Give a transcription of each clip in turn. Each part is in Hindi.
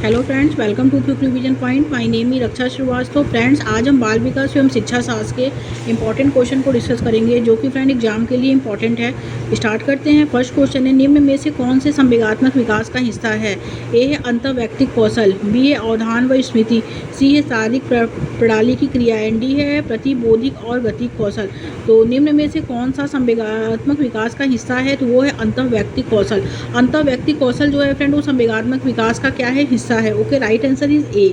Hello friends, welcome to quick revision point. My name is Raksha Shrivastava. Friends, आज हम बाल विकास एवं शिक्षा शास्त्र के इंपॉर्टेंट क्वेश्चन को डिस्कस करेंगे जो कि फ्रेंड एग्जाम के लिए इंपॉर्टेंट है। स्टार्ट करते हैं। फर्स्ट क्वेश्चन है, निम्न में से कौन से संवेगात्मक विकास का हिस्सा है? ए है अंतर्वैयक्तिक कौशल, बी है अवधान व स्मृति, सी है शारीरिक प्रणाली की क्रियाएं, डी है प्रतिबोधिक और गतिक कौशल। तो निम्न में से कौन सा संवेगात्मक विकास का हिस्सा है? तो वो है अंतर्वैयक्तिक कौशल। अंतर्वैयक्तिक कौशल जो है फ्रेंड वो संवेगात्मक विकास का क्या है? हिस्सा है। Okay, right answer is a.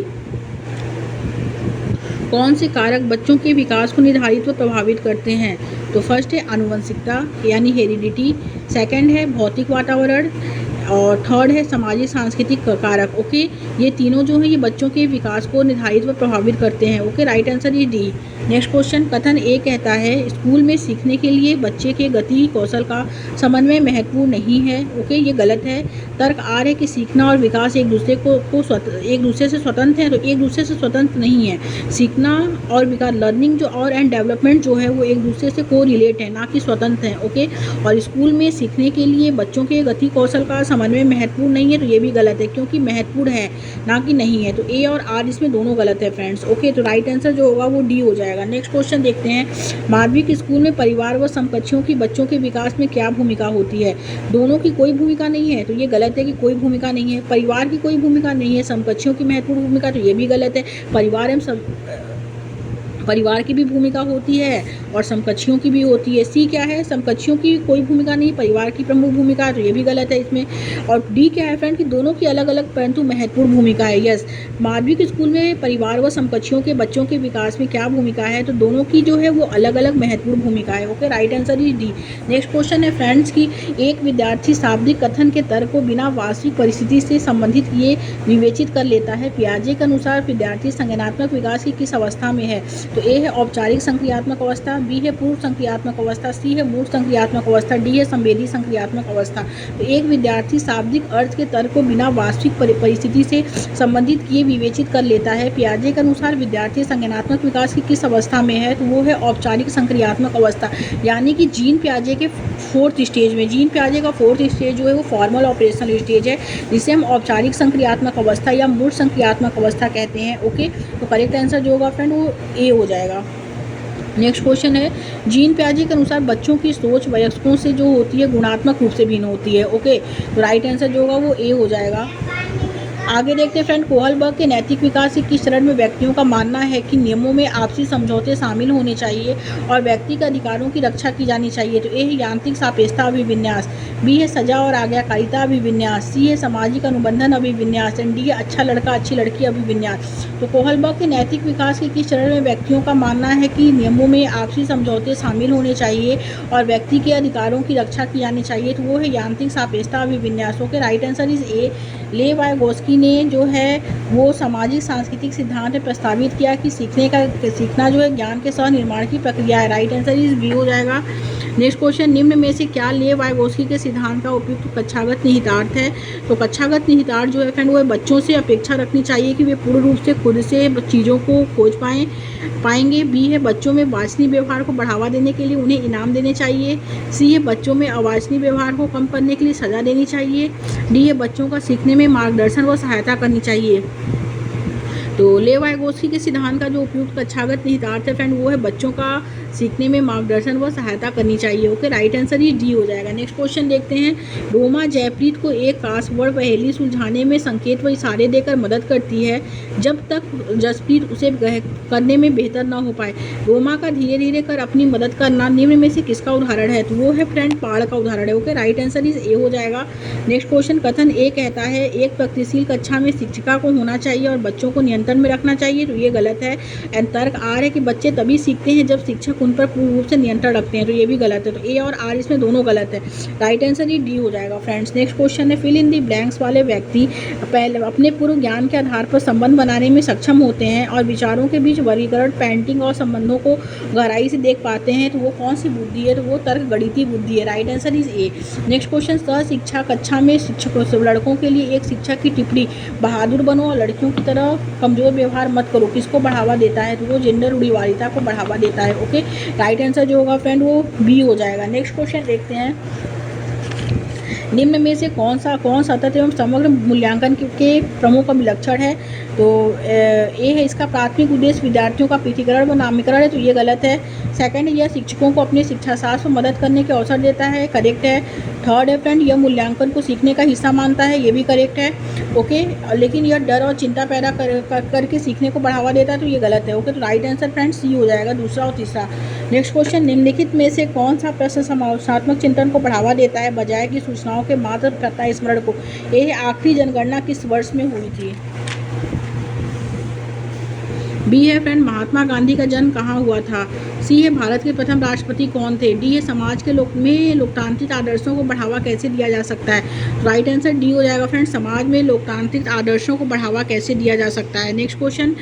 कौन से कारक बच्चों के विकास को निर्धारित व प्रभावित करते हैं? तो फर्स्ट है आनुवंशिकता यानी हेरिडिटी, सेकंड है भौतिक वातावरण और थर्ड है सामाजिक सांस्कृतिक कारक। ओके, ये तीनों जो है ये बच्चों के विकास को निर्धारित व प्रभावित करते हैं। Okay, right answer is D. Next question, कथन ए कहता है स्कूल में सीखने के लिए बच्चे के गति कौशल का समन्वय महत्वपूर्ण नहीं है। ओके, ये गलत है। तर्क आर है कि सीखना और विकास एक दूसरे से स्वतंत्र है। तो एक दूसरे से स्वतंत्र नहीं है। सीखना और विकास, लर्निंग जो और एंड डेवलपमेंट जो है वो एक दूसरे से को रिलेट है, ना कि स्वतंत्र है। ओके, और स्कूल में सीखने के लिए बच्चों के गति कौशल का समन्वय महत्वपूर्ण नहीं है। तो ये भी गलत है क्योंकि महत्वपूर्ण है ना कि नहीं है। तो ए और आर इसमें दोनों गलत है फ्रेंड्स। ओके, तो राइट आंसर जो होगा वो डी हो जाएगा। नेक्स्ट क्वेश्चन देखते हैं, माध्यमिक स्कूल में परिवार व समकक्षों की बच्चों के विकास में क्या भूमिका होती है? दोनों की कोई भूमिका नहीं है। तो ये गलत है कि कोई भूमिका नहीं है। परिवार की कोई भूमिका नहीं है, समकक्षों की महत्वपूर्ण भूमिका, तो ये भी गलत है। परिवार की भी भूमिका होती है और समकक्षियों की भी होती है। सी क्या है? समकक्षियों की कोई भूमिका नहीं, परिवार की प्रमुख भूमिका है, तो ये भी गलत है इसमें। और डी क्या है फ्रेंड कि दोनों की अलग अलग परंतु महत्वपूर्ण भूमिका है। यस, माध्यमिक स्कूल में परिवार व समकक्षियों के बच्चों के विकास में क्या भूमिका है? तो दोनों की जो है वो अलग अलग महत्वपूर्ण भूमिका है। Okay, right answer is D. Next question है फ्रेंड्स की एक विद्यार्थी शाब्दिक कथन के तर्क को बिना वास्तविक परिस्थिति से संबंधित किए विवेचित कर लेता है। पियाजे के अनुसार विद्यार्थी संज्ञानात्मक विकास की किस अवस्था में है? तो ए है औपचारिक संक्रियात्मक अवस्था, बी है पूर्व संक्रियात्मक अवस्था, सी है मूल संक्रियात्मक अवस्था, डी है संवेदी संक्रियात्मक अवस्था। तो एक विद्यार्थी शाब्दिक अर्थ के तर्क को बिना वास्तविक परिस्थिति से संबंधित किए विवेचित कर लेता है। पियाजे के अनुसार विद्यार्थी संज्ञानात्मक विकास की किस अवस्था में है? तो वो है औपचारिक संक्रियात्मक अवस्था, यानी कि जीन पियाजे के फोर्थ स्टेज में। जीन पियाजे का फोर्थ स्टेज जो है वो फॉर्मल ऑपरेशनल स्टेज है, जिसे हम औपचारिक संक्रियात्मक अवस्था या मूल संक्रियात्मक अवस्था कहते हैं। ओके, तो करेक्ट आंसर जो होगा फ्रेंड वो ए हो जाएगा। नेक्स्ट क्वेश्चन है, जीन पियाजे के अनुसार बच्चों की सोच वयस्कों से जो होती है गुणात्मक रूप से भिन्न होती है। ओके, तो राइट आंसर जो होगा वो ए हो जाएगा। आगे देखते हैं फ्रेंड, कोहलबर्ग के नैतिक विकास के किस चरण में व्यक्तियों का मानना है कि नियमों में आपसी समझौते शामिल होने चाहिए और व्यक्ति के अधिकारों की रक्षा की जानी चाहिए? तो ए है यांत्रिक सापेक्षता अभिविन्यास, बी है सजा और आज्ञाकारिता अभिविन्यास, सी है सामाजिक अनुबंधन अभिविन्यास एंड डी है अच्छा लड़का अच्छी लड़की अभिविन्यास। तो कोहलबर्ग के नैतिक विकास के किस चरण में व्यक्तियों का मानना है कि नियमों में आपसी समझौते शामिल होने चाहिए और व्यक्ति के अधिकारों की रक्षा की जानी चाहिए? तो वो है यांत्रिक सापेक्षता अभिविन्यास। Okay, right answer is a. ले वाइगोस्की ने जो है वो सामाजिक सांस्कृतिक सिद्धांत में प्रस्तावित किया कि सीखना जो है ज्ञान के सह निर्माण की प्रक्रिया है। राइट आंसर इज बी हो जाएगा। नेक्स्ट क्वेश्चन, निम्न में से क्या ले वाइगोस्की के सिद्धांत का उपयुक्त कक्षागत निहितार्थ है? तो कक्षागत निहितार्थ जो है फ्रेंड वो बच्चों से अपेक्षा रखनी चाहिए कि वे पूर्ण रूप से खुद से चीज़ों को खोज पाएंगे। बी है बच्चों में वांछनीय व्यवहार को बढ़ावा देने के लिए उन्हें इनाम देने चाहिए। सी है बच्चों में अवांछनीय व्यवहार को कम करने के लिए सजा देनी चाहिए। डी है बच्चों का सीखने में मार्गदर्शन व सहायता करनी चाहिए। तो ले वाइगोस्की के सिद्धांत का जो उपयुक्त कक्षागत निहितार्थ है फ्रेंड वो है बच्चों का सीखने में मार्गदर्शन व सहायता करनी चाहिए। ओके, राइट आंसर ही डी हो जाएगा। नेक्स्ट क्वेश्चन देखते हैं, रोमा जयप्रीत को एक पासवर्ड पहेली सुलझाने में संकेत व इशारे देकर मदद करती है जब तक जसप्रीत उसे करने में बेहतर न हो पाए। रोमा का धीरे धीरे कर अपनी मदद करना निम्न में से किसका उदाहरण है? तो वो है फ्रेंड पहाड़ का उदाहरण है। Okay, right answer is a हो जाएगा। नेक्स्ट क्वेश्चन, कथन ए कहता है एक प्रगतिशील कक्षा में शिक्षिका को होना चाहिए और बच्चों को नियंत्रण में रखना चाहिए। तो ये गलत है। एंड तर्क आर है कि बच्चे तभी सीखते हैं जब शिक्षक उन पर पूर्ण रूप से नियंत्रण रखते हैं। तो ये भी गलत है। तो ए और आर इसमें दोनों गलत है। राइट आंसर ही डी हो जाएगा फ्रेंड्स। नेक्स्ट क्वेश्चन है, फिल इन दी ब्लैंक्स वाले व्यक्ति पहले अपने पूर्व ज्ञान के आधार पर संबंध बनाने में सक्षम होते हैं और विचारों के बीच वर्गीकरण पेंटिंग और संबंधों को गहराई से देख पाते हैं। तो वो कौन सी बुद्धि है? तो वो तर्क गणितीय बुद्धि है। Right answer is a. Next question, सह शिक्षा कक्षा में शिक्षकों लड़कों के लिए एक शिक्षक की टिप्पणी बहादुर बनो और लड़कियों की तरह कमजोर व्यवहार मत करो किसको बढ़ावा देता है? तो वो जेंडर रूढ़िवादिता को बढ़ावा देता है। ओके, राइट आंसर जो होगा फ्रेंड वो बी हो जाएगा। नेक्स्ट क्वेश्चन देखते हैं, निम्न में से कौन सतत एवं समग्र मूल्यांकन के प्रमुख लक्षण है? तो ए है इसका प्राथमिक उद्देश्य विद्यार्थियों का पृथक्करण व नामीकरण है, तो ये गलत है। सेकंड, यह शिक्षकों को अपने शिक्षा शास्त्र में मदद करने के अवसर देता है, करेक्ट है। थर्ड है फ्रेंड, यह मूल्यांकन को सीखने का हिस्सा मानता है, ये भी करेक्ट है। ओके, लेकिन यह डर और चिंता पैदा करके सीखने को बढ़ावा देता है, तो ये गलत है। ओके, तो राइट आंसर फ्रेंड सी हो जाएगा, दूसरा और तीसरा। नेक्स्ट क्वेश्चन, निम्नलिखित में से कौन सा प्रश्न समालोचनात्मक चिंतन को बढ़ावा देता है बजाय कि सूचनाओं के मात्र प्रत्याय स्मरण को? ये आखिरी जनगणना किस वर्ष में हुई थी? बी है फ्रेंड, महात्मा गांधी का जन्म कहाँ हुआ था? सी है, भारत के प्रथम राष्ट्रपति कौन थे? डी है, समाज के लोकतांत्रिक आदर्शों को बढ़ावा कैसे दिया जा सकता है? राइट आंसर डी हो जाएगा फ्रेंड, समाज में लोकतांत्रिक आदर्शों को बढ़ावा कैसे दिया जा सकता है। नेक्स्ट क्वेश्चन,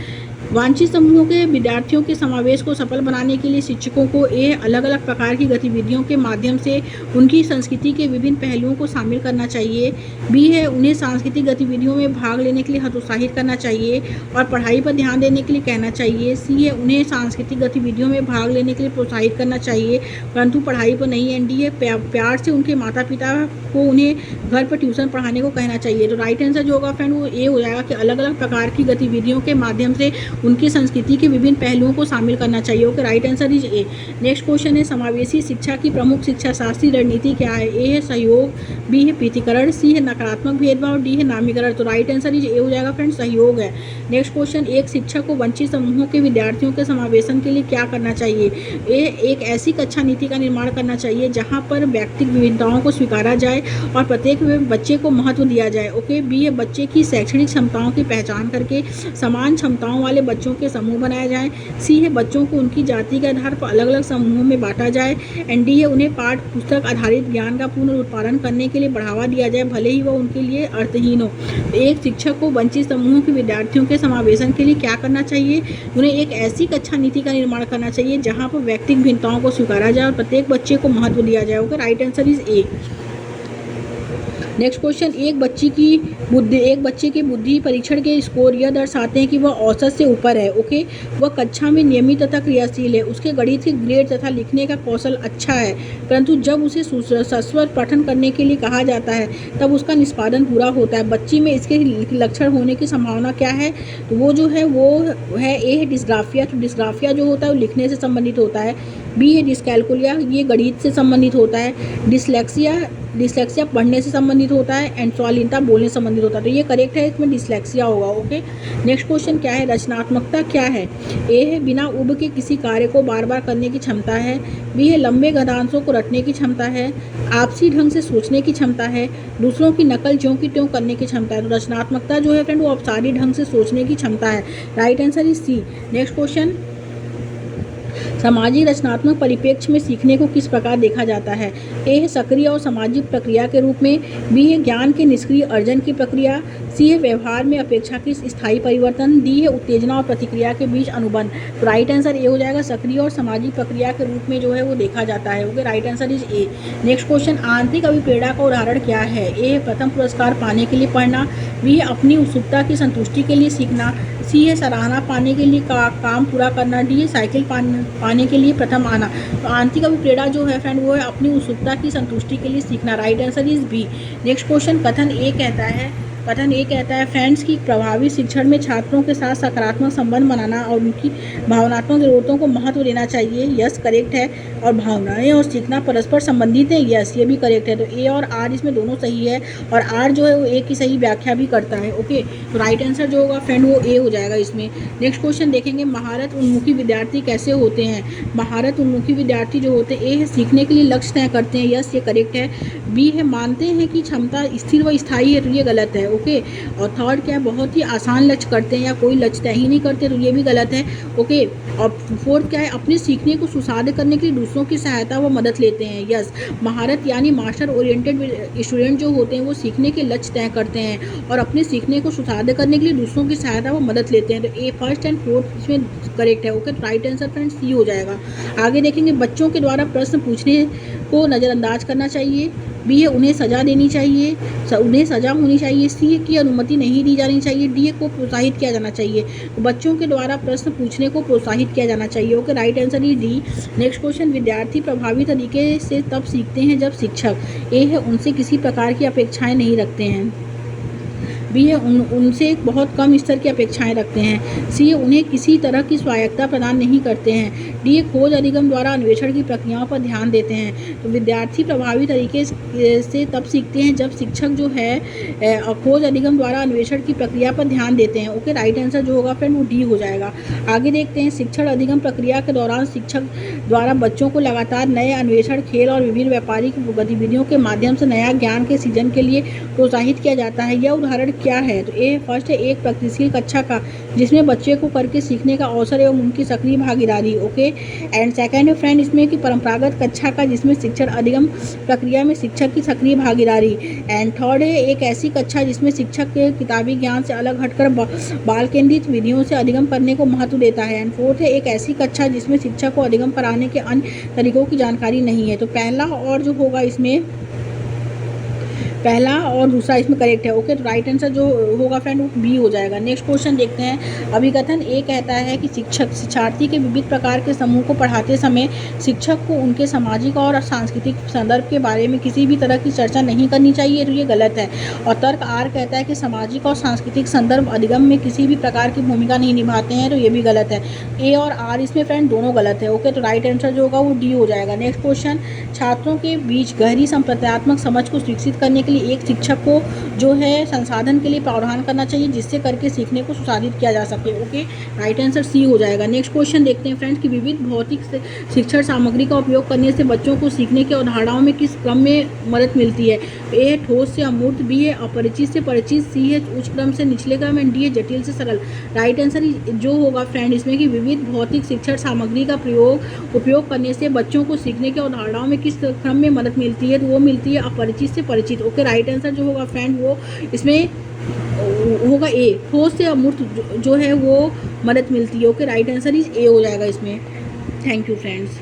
वांछित समूहों के विद्यार्थियों के समावेश को सफल बनाने के लिए शिक्षकों को ए अलग अलग प्रकार की गतिविधियों के माध्यम से उनकी संस्कृति के विभिन्न पहलुओं को शामिल करना चाहिए। बी है, उन्हें सांस्कृतिक गतिविधियों में भाग लेने के लिए हतोत्साहित करना चाहिए और पढ़ाई पर ध्यान देने के लिए कहना चाहिए। सी है, उन्हें सांस्कृतिक गतिविधियों में भाग लेने के लिए प्रोत्साहित करना चाहिए परंतु पढ़ाई पर नहीं। एंड डी है, प्यार से उनके माता पिता को उन्हें घर पर ट्यूशन पढ़ाने को कहना चाहिए। तो राइट आंसर जो होगा फ्रेंड वो ए हो जाएगा कि अलग अलग प्रकार की गतिविधियों के माध्यम से उनकी संस्कृति के विभिन्न पहलुओं को शामिल करना चाहिए। Okay, right answer is a. Next question है, समावेशी शिक्षा की प्रमुख शिक्षा शास्त्रीय रणनीति क्या है? ए है सहयोग, बी है पृथक्करण, सी है नकारात्मक भेदभाव, डी है नामीकरण। तो राइट आंसर इज ए हो जाएगा फ्रेंड, सहयोग है। नेक्स्ट क्वेश्चन, एक शिक्षक को वंचित समूहों के विद्यार्थियों के समावेशन के लिए क्या करना चाहिए? ए, एक ऐसी कक्षा नीति का निर्माण करना चाहिए जहाँ पर व्यक्तिगत विविधताओं को स्वीकारा जाए और प्रत्येक बच्चे को महत्व दिया जाए। ओके, बी है, बच्चे की शैक्षणिक क्षमताओं की पहचान करके समान क्षमताओं वाले बच्चों के समूह बनाए जाएं। सी है, बच्चों को उनकी जाति के आधार पर अलग अलग समूहों में बांटा जाए। एंड डी है, उन्हें पाठ्य पुस्तक आधारित ज्ञान का पुनरुत्पादन करने के लिए बढ़ावा दिया जाए भले ही वह उनके लिए अर्थहीन हो। एक शिक्षक को वंचित समूहों के विद्यार्थियों के समावेशन के लिए क्या करना चाहिए? उन्हें एक ऐसी कक्षा नीति का निर्माण करना चाहिए जहाँ पर व्यक्तिगत भिन्नताओं को स्वीकारा जाए और प्रत्येक बच्चे को महत्व दिया जाए। Okay, right answer is a. Next question, एक बच्चे के बुद्धि परीक्षण के स्कोर यह दर्शाते हैं कि वह औसत से ऊपर है। ओके, वह कक्षा में नियमित तथा क्रियाशील है, उसके गणित के ग्रेड तथा लिखने का कौशल अच्छा है, परंतु जब उसे सस्वर पठन करने के लिए कहा जाता है तब उसका निष्पादन पूरा होता है। बच्ची में इसके लक्षण होने की संभावना क्या है? तो वो जो है वो है ए है डिस्ग्राफिया। तो डिस्ग्राफिया जो होता है वो लिखने से संबंधित होता है। बी है डिस्कैलकुलिया, ये गणित से संबंधित होता है। डिस्लेक्सिया पढ़ने से संबंधित होता है। एंड स्वालीनता बोलने से संबंधित होता है। तो ये करेक्ट है, इसमें डिस्लेक्सिया होगा। ओके, नेक्स्ट क्वेश्चन क्या है, रचनात्मकता क्या है? ए है, बिना उब के किसी कार्य को बार बार करने की क्षमता है। बी है, लंबे गद्यांशों को रटने की क्षमता है। आपसी ढंग से सोचने की क्षमता है। दूसरों की नकल ज्यों की त्यों करने की क्षमता है। तो रचनात्मकता जो है फ्रेंड वो औपचारिक ढंग से सोचने की क्षमता है। Right answer is C. Next question, सामाजिक रचनात्मक परिप्रेक्ष्य में सीखने को किस प्रकार देखा जाता है? ए है, सक्रिय और सामाजिक प्रक्रिया के रूप में। बी है, ज्ञान के निष्क्रिय अर्जन की प्रक्रिया। सी है, व्यवहार में अपेक्षाकृत स्थायी परिवर्तन। डी है, उत्तेजना और प्रतिक्रिया के बीच अनुबंध। तो राइट आंसर ए हो जाएगा, सक्रिय और सामाजिक प्रक्रिया के रूप में जो है वो देखा जाता है। Okay, right answer is a. Next question, आंतरिक अभिप्रेरणा का उदाहरण क्या है? ए है, प्रथम पुरस्कार पाने के लिए पढ़ना। बी है, अपनी उत्सुकता की संतुष्टि के लिए सीखना। सी है, सराहना पाने के लिए काम पूरा करना। डी है, साइकिल पाने के लिए प्रथम आना। तो आंतरिक अभिप्रेरणा जो है फ्रेंड वो है अपनी उत्सुकता की संतुष्टि के लिए सीखना। Right answer is B. Next question, कथन ए कहता है फ्रेंड्स की प्रभावी शिक्षण में छात्रों के साथ सकारात्मक संबंध बनाना और उनकी भावनात्मक ज़रूरतों को महत्व देना चाहिए। यस, करेक्ट है। और भावनाएं और सीखना परस्पर संबंधित है। यस, ये भी करेक्ट है। तो ए और आर इसमें दोनों सही है और आर जो है वो ए की सही व्याख्या भी करता है। ओके, तो राइट आंसर जो होगा फ्रेंड वो ए हो जाएगा इसमें। नेक्स्ट क्वेश्चन देखेंगे, महारत उन्मुखी विद्यार्थी कैसे होते हैं? महारत उन्मुखी विद्यार्थी जो होते हैं, ए है, सीखने के लिए लक्ष्य तय करते हैं। यस, ये करेक्ट है। बी है, मानते हैं कि क्षमता स्थिर व स्थायी है। तो ये गलत है। ओके, और थर्ड क्या है, बहुत ही आसान लक्ष्य करते हैं या कोई लक्ष्य तय ही नहीं करते। तो ये भी गलत है। ओके, और फोर्थ क्या है, अपने सीखने को सुसाध्य करने के लिए दूसरों की सहायता व मदद लेते हैं। यस, महारत यानी मास्टर ओरिएंटेड स्टूडेंट जो होते हैं वो सीखने के लक्ष्य तय करते हैं और अपने सीखने को सुसाध्य करने के लिए दूसरों की सहायता व मदद लेते हैं। तो ए फर्स्ट एंड फोर्थ इसमें करेक्ट है। ओके, राइट आंसर फ्रेंड सी हो जाएगा। आगे देखेंगे, बच्चों के द्वारा प्रश्न को नज़रअंदाज करना चाहिए। बी है उन्हें सज़ा देनी चाहिए, उन्हें सज़ा होनी चाहिए। सी है की अनुमति नहीं दी जानी चाहिए। डी को प्रोत्साहित किया जाना चाहिए। तो बच्चों के द्वारा प्रश्न पूछने को प्रोत्साहित किया जाना चाहिए। Okay, right answer is D. Next question, विद्यार्थी प्रभावी तरीके से तब सीखते हैं जब शिक्षक ए है उनसे किसी प्रकार की अपेक्षाएं नहीं रखते हैं। बी है उनसे बहुत कम स्तर की अपेक्षाएं रखते हैं। सी है उन्हें किसी तरह की स्वायत्तता प्रदान नहीं करते हैं। डी है खोज अधिगम द्वारा अन्वेषण की प्रक्रियाओं पर ध्यान देते हैं। तो विद्यार्थी प्रभावी तरीके से तब सीखते हैं जब शिक्षक जो है खोज अधिगम द्वारा अन्वेषण की प्रक्रिया पर ध्यान देते हैं। ओके, राइट आंसर जो होगा फ्रेंड वो डी हो जाएगा। आगे देखते हैं, शिक्षण अधिगम प्रक्रिया के दौरान शिक्षक द्वारा बच्चों को लगातार नए अन्वेषण, खेल और विभिन्न व्यापारिक गतिविधियों के माध्यम से नया ज्ञान के सृजन के लिए प्रोत्साहित किया जाता है। यह उदाहरण क्या है? तो ए फर्स्ट है एक प्रगतिशील कक्षा का जिसमें बच्चे को करके सीखने का अवसर एवं उनकी सक्रिय भागीदारी। ओके, एंड सेकंड है फ्रेंड इसमें कि परंपरागत कक्षा का जिसमें शिक्षण अधिगम प्रक्रिया में शिक्षक की सक्रिय भागीदारी। एंड थर्ड है एक ऐसी कक्षा जिसमें शिक्षक के किताबी ज्ञान से अलग हटकर बाल केंद्रित विधियों से अधिगम करने को महत्व देता है। एंड फोर्थ है एक ऐसी कक्षा जिसमें शिक्षक को अधिगम कराने के अन्य तरीकों की जानकारी नहीं है। तो पहला और जो होगा इसमें पहला और दूसरा इसमें करेक्ट है। ओके, तो राइट आंसर जो होगा फ्रेंड वो बी हो जाएगा। नेक्स्ट क्वेश्चन देखते हैं। अभिकथन ए कहता है कि शिक्षार्थी के विविध प्रकार के समूह को पढ़ाते समय शिक्षक को उनके सामाजिक और सांस्कृतिक संदर्भ के बारे में किसी भी तरह की चर्चा नहीं करनी चाहिए। तो ये गलत है। और तर्क आर कहता है कि सामाजिक और सांस्कृतिक संदर्भ अधिगम में किसी भी प्रकार की भूमिका नहीं निभाते हैं। तो ये भी गलत है। ए और आर इसमें फ्रेंड दोनों गलत है। ओके, तो राइट आंसर जो होगा वो डी हो जाएगा। नेक्स्ट क्वेश्चन, छात्रों के बीच गहरी संप्रदायात्मक समझ को विकसित करने के लिए एक शिक्षक को जो है संसाधन के लिए प्रावधान करना चाहिए जिससे करके सीखने को सुसाधित किया जा सके। ओके, राइट आंसर सी हो जाएगा। नेक्स्ट क्वेश्चन देखते हैं फ्रेंड्स कि विविध भौतिक शिक्षण सामग्री का उपयोग करने से बच्चों को सीखने की अवधारणाओं में किस क्रम में मदद मिलती है। ए है ठोस से अमूर्त, बी है अपरिचित से परिचित, सी है उच्च क्रम से निचले क्रम, एंड डी है जटिल से सरल। राइट आंसर जो होगा फ्रेंड इसमें कि विविध भौतिक शिक्षण सामग्री का उपयोग करने से बच्चों को सीखने की अवधारणाओं में किस क्रम में मदद मिलती है। तो वो मिलती है अपरिचित से परिचित। ओके, राइट आंसर जो होगा फ्रेंड वो इसमें होगा ए, ठोस से अमूर्त जो है वो मदद मिलती है। Okay, right answer is a हो जाएगा इसमें। Thank you friends.